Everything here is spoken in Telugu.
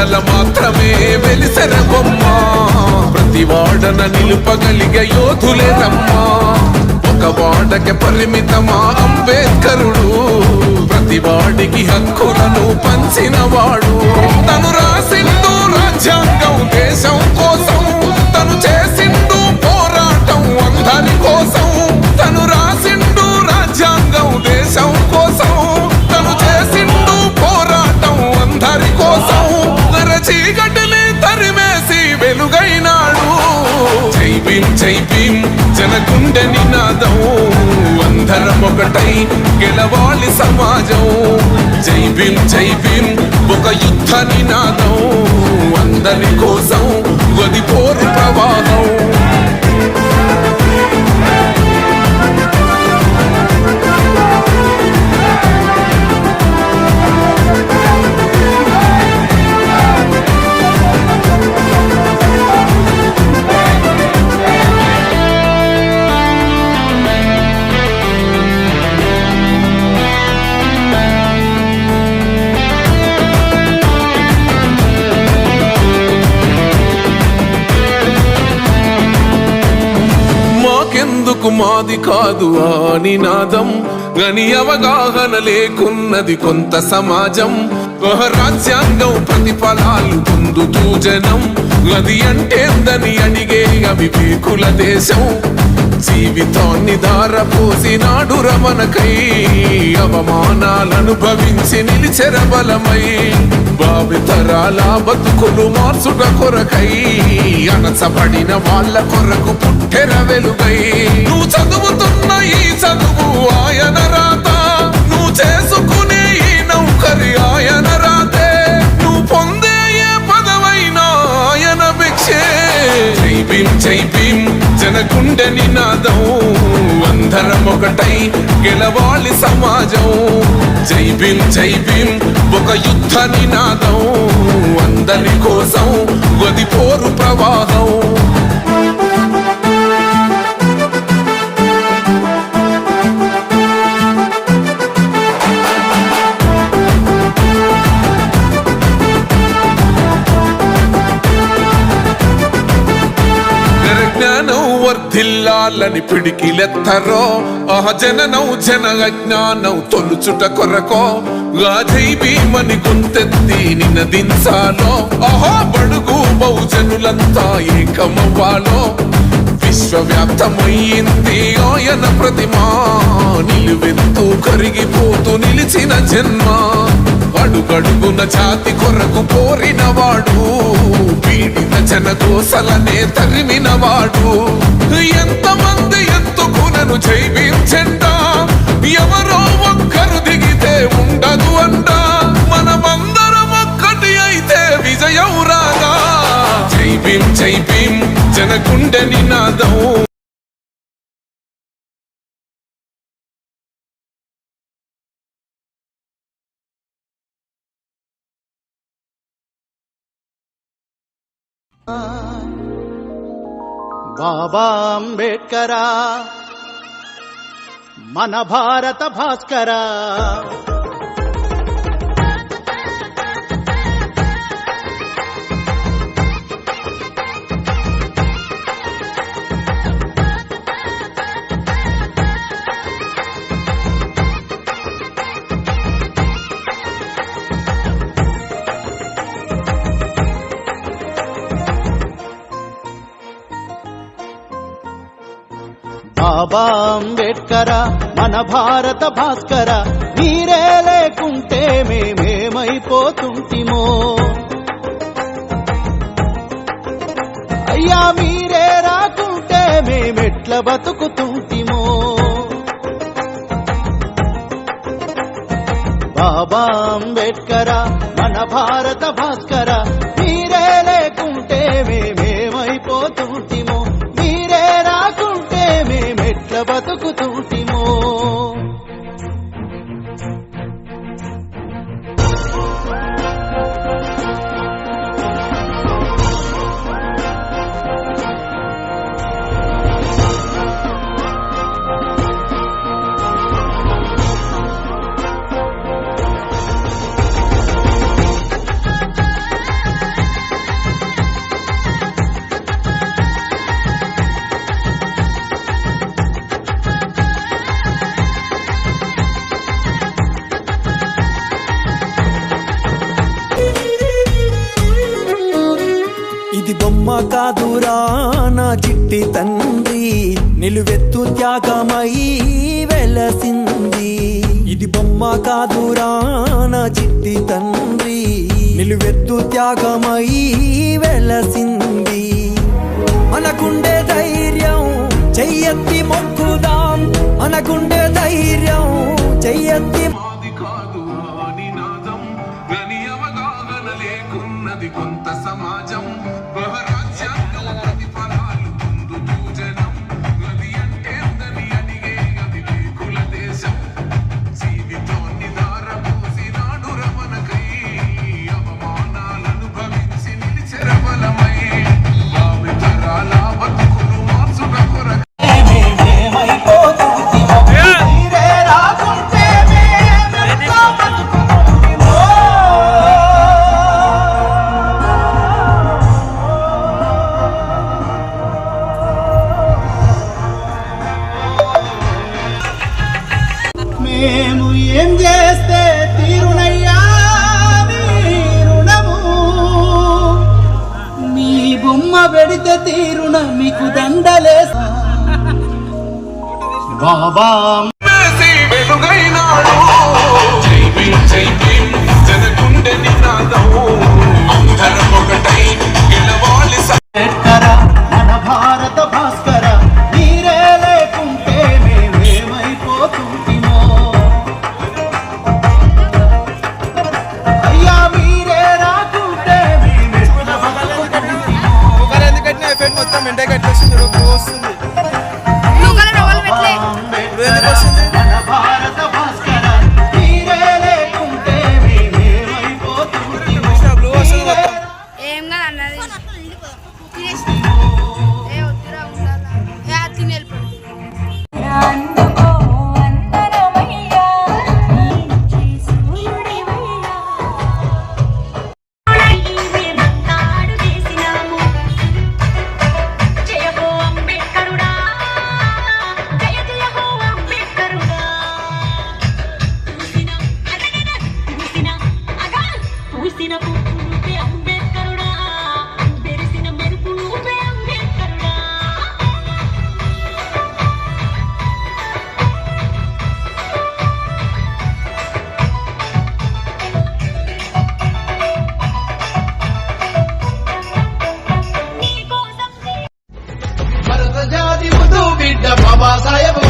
అండల మాత్రమే వెలిసెర బొమ్మ ప్రతి వాడన నిలుపగలిగే యోధులే రమ్మా ఒక వాడకి పరిమితమా అంబేద్కరుడు ప్రతి వాడికి హక్కులను పంచిన వాడు తను రాసిండు రాజ్యాంగం దేశం కోసం తను చేసిండు పోరాటం అందరి కోసం తను రాసిండు రాజ్యాంగం దేశం కోసం తను చేసిండు పోరాటం అందరి కోసం చీకటిని తరిమేసి వెలుగైనాడు జై భీమ్ జనగుండె నినాదం అందరం ఒకటై గెలవాలి సమాజం జై భీమ్ ఒక యుద్ధ నినాదం అందరి కోసం గది పోరు ప్రవాహం మాది కాదు ఆ నినాదం గని అవగాహన లేకున్నది కొంత సమాజం రాజ్యాంగం ప్రతిఫలాలు పొందుతూ జనం అది అంటేందని అడిగే అవివేకుల దేశం జీవితాన్ని ధారపోసినాడు రమణకై అవమానాలను భవించి నిలిచెర బలమై భావితరాల బతుకులు మార్చుట కొరకై అణచబడిన వాళ్ళ కొరకు పుట్టెర వెలుగై నువ్వు చదువుతున్న ఈ చదువు ఆయన రాత నువ్వు చేసుకునే ఈ నౌకరి ఆయన రాతే నువ్వు పొందే ఏ పదవైనా ఆయన భిక్షే జై భీమ్ జనగుండె నినాదం అందరం ఒకటై గెలవాలి సమాజం జై భీమ్ ఒక యుద్ధ నినాదం అందరి కోసం గది పోరు ప్రవాహం వర్ధిల్లాలని పిడికిలెత్తరో జననం జన అజ్ఞానం తొలుచుట కొరకో జై భీమని గొంతెత్తి నినదించాలో బడుగు బహుజనులంతా ఏకమవ్వాలో విశ్వవ్యాప్తమయ్యింది ఆయన ప్రతిమా నిలువెత్తు కరిగిపోతూ నిలిచిన జన్మ అడుగడుగున జాతి కొరకు పోరినవాడు పీడిత జనకోసలనే తరిమినవాడు ఎంతమంది ఎత్తుకునను జై భీమ్ జెండా ఎవరో ఒక్కరు దిగితే ఉండదు అంట మనమందరం ఒక్కటి అయితే విజయం రాగా జై భీమ్ జనగుండె నినాదం బాబా అంబేడ్కరా మన భారత భాస్కరా బాబా అంబేడ్కర మన భారత భాస్కర మీరే లేకుంటే మేమేమైపోతుంటిమో అయ్యా మీరే రాకుంటే మేమెట్ల బతుకుతుంటిమో బాబా అంబేడ్కర మన భారత భాస్కర మీరే లేకుంటే మేమేమైపోతుంటిమో మీరే రాకుంటే మేమెట్ల బతుకుతుంటిమో కాదురా నా చిట్టి తండ్రి, నిలువెత్తు త్యాగమై వెలసింది. ఇది బొమ్మ కాదురా నా చిట్టి తండ్రి, నిలువెత్తు త్యాగమై వెలసింది. మనకుండే ధైర్యం చెయ్యెత్తి మొక్కుదాం, మనకుండే ధైర్యం చెయ్యెత్తి. మాది కాదు ఆ నినాదం, గని అవగాహన లేకున్నది కొంత సమాజం. బహరాజ్యాంగం ప్రతిఫలాలు ముందు పూజనం, గది అంటే ఉందని అడిగే గది కుల దేశం. జీవితాన్ని ధారపోసినాడు రమణకై, అవమానాలను భవించి నిలిచెరబలమై. ఆమె తరాల బతుకులు మార్చుట కొరకు మీరే రాకుంటే మేమెట్లా బతుకుతుంటిమో. మేము ఏం చేస్తే తీరునయ్యా నీ రుణము, మీ బొమ్మ పెడితే తీరున మీకు దండలేసా బాబా. వేసి వెలుగైనాడు. జై భీమ్ జై భీమ్ జనగుండె నినాదం, అందరం ఒకటై గెలవాలి. అంబేడ్కర మన భారత భాస్కర, మీరే లేకుంటే మేమేమైపోతుంటిమో. అయ్యా మీరే రాకుంటే మేమెట్లా బతుకుతుంటిమో. మన భారత భాస్కర, మీరే లేకుంటే మేమేమైపోతుంటిమో. ఏం కాదు అన్నది తినేసి ఏ వద్దురా ఉండాలా ఏ అది తిని వెళ్ళిపోయి అందుకో అందరమయ్యా నీ సూర్యుడివయ్యా మేమంతాడు చేసినాము జయహో అంబేద్కరుడా జయ జయ హో అంబేద్కరుడా పూసిన పువ్వుపే అంబేద్కరుడా బెరిసిన మెరుపుపే అంబేద్కరుడా. భరత జాతి ముద్దు బిడ్డ బాబాసాహెబ్